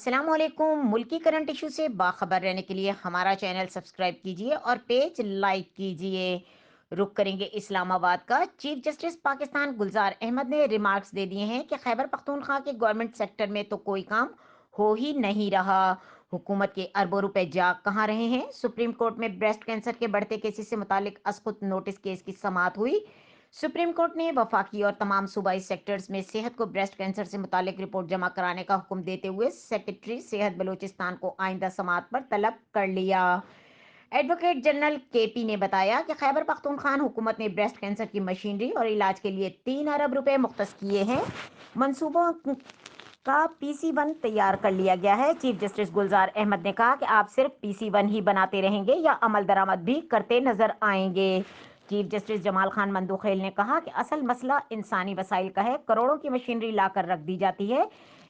अस्सलामुअलैकुम। मुल्की current issue से बाखबर रहने के लिए हमारा चैनल सब्सक्राइब कीजिए और पेज लाइक कीजिए। रुक करेंगे इस्लामाबाद का। चीफ जस्टिस पाकिस्तान गुलजार अहमद ने रिमार्क्स दे दिए हैं कि खैबर पख्तूनख्वा के गवर्नमेंट सेक्टर में तो कोई काम हो ही नहीं रहा। हुकूमत के अरबों रुपए जा कहाँ रहे हैं। सुप्रीम कोर्ट में ब्रेस्ट कैंसर के बढ़ते केसेस से मुतालिक अस्कुत नोटिस केस की समाअत हुई। सुप्रीम कोर्ट ने वफाकी और तमाम सूबाई सेक्टर्स में सेहत को ब्रेस्ट कैंसर से मुतालिक रिपोर्ट जमा कराने का हुक्म देते हुए सेक्रेटरी सेहत बलूचिस्तान को आइंदा समाअत पर तलब कर लिया। एडवोकेट जनरल केपी ने बताया कि खैबर पख्तूनख्वा हुकूमत ने ब्रेस्ट कैंसर की मशीनरी और इलाज के लिए 3 अरब रुपए मुख्तस किए हैं। मंसूबों का PC1 तैयार कर लिया गया है। चीफ जस्टिस गुलजार अहमद ने कहा कि आप सिर्फ PC1 ही बनाते रहेंगे या अमल दरामद भी करते नजर आएंगे। चीफ जस्टिस जमाल खान मंदुखेल ने कहा कि असल मसला इंसानी वसाइल का है। करोड़ों की मशीनरी लाकर रख दी जाती है,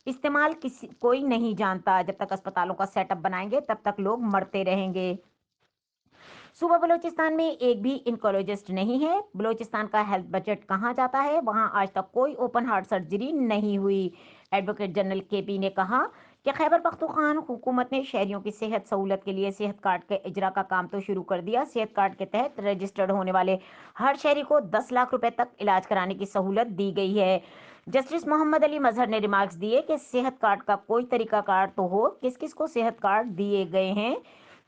इस्तेमाल किसी कोई नहीं जानता। जब तक अस्पतालों का सेटअप बनाएंगे तब तक लोग मरते रहेंगे। सूबा बलूचिस्तान में एक भी इंकोलॉजिस्ट नहीं है। बलूचिस्तान का हेल्थ बजट कहाँ जाता है, वहां आज तक कोई ओपन हार्ट सर्जरी नहीं हुई। एडवोकेट जनरल केपी ने कहा कि खैबर पख्तूनख्वा हुकूमत ने शहरियों की सेहत सहूलत के लिए सेहत कार्ड के इजरा का काम तो शुरू कर दिया। सेहत कार्ड के तहत रजिस्टर्ड होने वाले हर शहरी को 10 लाख रुपए तक इलाज कराने की सहूलत दी गई है। जस्टिस मोहम्मद अली मजहर ने रिमार्क्स दिए कि सेहत कार्ड का कोई तरीका कार्ड तो हो, किस किस को सेहत कार्ड दिए गए हैं।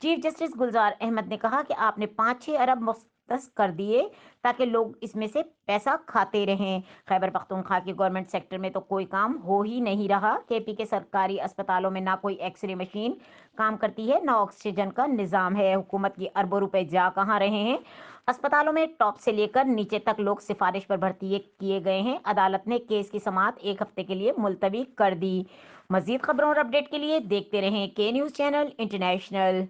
चीफ जस्टिस गुलजार अहमद ने कहा कि आपने 5-6 अरब मुख्तस कर दिए ताकि लोग इसमें से पैसा खाते रहें। खैबर पख्तूनख्वा के गवर्नमेंट सेक्टर में तो कोई काम हो ही नहीं रहा। केपी के सरकारी अस्पतालों में ना कोई एक्सरे मशीन काम करती है, ना ऑक्सीजन का निजाम है। हुकूमत की अरबों रुपए जा कहाँ रहे हैं। अस्पतालों में टॉप से लेकर नीचे तक लोग सिफारिश पर भर्ती किए गए हैं। अदालत ने केस की समाअत 1 हफ्ते के लिए मुलतवी कर दी। मजीद खबरों और अपडेट के लिए देखते रहें के न्यूज़ चैनल इंटरनेशनल।